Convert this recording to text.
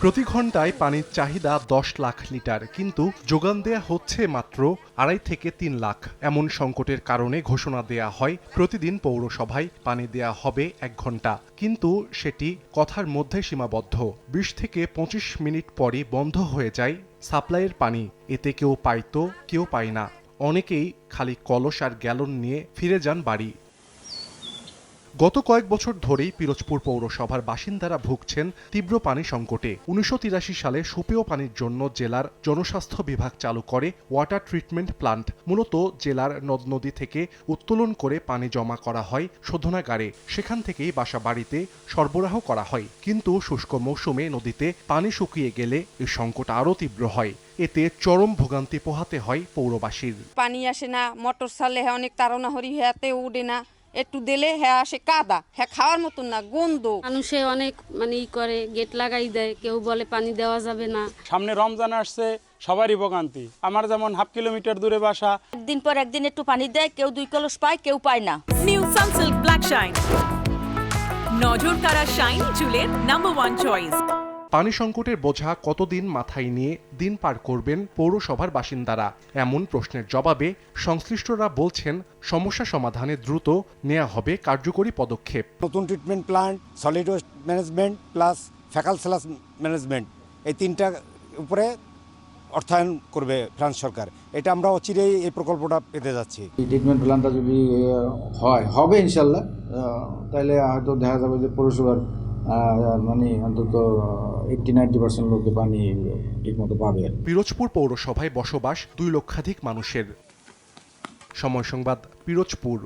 প্রতি ঘন্টায় পানির চাহিদা 10 লাখ লিটার, কিন্তু যোগান দেয়া হচ্ছে মাত্র 2.5 থেকে 3 লাখ। এমন সংকটের কারণে ঘোষণা দেয়া হয় প্রতিদিন পৌরসভায় পানি দেয়া হবে 1 ঘন্টা, কিন্তু সেটি কথার মধ্যে সীমাবদ্ধ। 20 থেকে 25 মিনিট পরই বন্ধ হয়ে যায় সাপ্লাইয়ের পানি। এতে কেউ পাইতো, কেউ পায় না। অনেকেই খালি কলস আর গ্যালন নিয়ে ফিরে যান বাড়ি। গত কয়েক বছর ধরেই পিরোজপুর পৌরসভার বাসিন্দারা ভুগছেন তীব্র পানি সংকটে। 1983 সালে সুপেয় পানির জন্য জেলার জনস্বাস্থ্য বিভাগ চালু করে ওয়াটার ট্রিটমেন্ট প্লান্ট। মূলত জেলার নদ নদী থেকে উত্তোলন করে পানি জমা করা হয় শোধনাগারে, সেখান থেকেই বাসা বাড়িতে সরবরাহ করা হয়। কিন্তু শুষ্ক মৌসুমে নদীতে পানি শুকিয়ে গেলে এই সংকট আরও তীব্র হয়। এতে চরম ভোগান্তি পোহাতে হয় পৌরবাসীর। পানি আসে না, মোটর চালে অনেক তাড়না হরি হাতে উঠে না, একটু দিলে হ্যাঁ আসে কাদা, হ্যাঁ খাওয়ার মতন না, গন্ধ। মানুষে অনেক করে গেট লাগাই দেয়, কেউ বলে পানি দেওয়া যাবে না। সামনে রমজান আসছে, সবারই ভোগান্তি। আমার যেমন 1/2 কিলোমিটার দূরে বাসা। একদিন পর একদিন একটু পানি দেয়, কেউ 2 কলস পায়, কেউ পায় না। নিউ সানসিল্ক ব্ল্যাক শাইন, নজর কাড়া শাইনি চুলের নাম্বার 1 চয়েস। পানি সংকটের বোঝা কতদিন মাথায় নিয়ে দিন পার করবেন পৌরসভার বাসিন্দারা? এমন প্রশ্নের জবাবে সংশ্লিষ্টরা বলছেন, সমস্যা সমাধানে দ্রুত নেওয়া হবে কার্যকরী পদক্ষেপ। নতুন treatment plant, solid waste management plus faecal sludge management, এই 3টা উপরে অর্থায়ন করবে ফ্রান্স সরকার। এটা আমরা অচিরেই এই প্রকল্পটা পেতে যাচ্ছি। এই ট্রিটমেন্ট প্ল্যানটা যদি হবে ইনশাল্লাহ, তাহলে হয়তো দেখা যাবে যে পৌরসভার মানে অন্তত 80-90% লোকে পানি ঠিকমতো পাবে। পিরোজপুর পৌরসভায় বসবাস 2 লক্ষাধিক মানুষের। সময় সংবাদ, পিরোজপুর।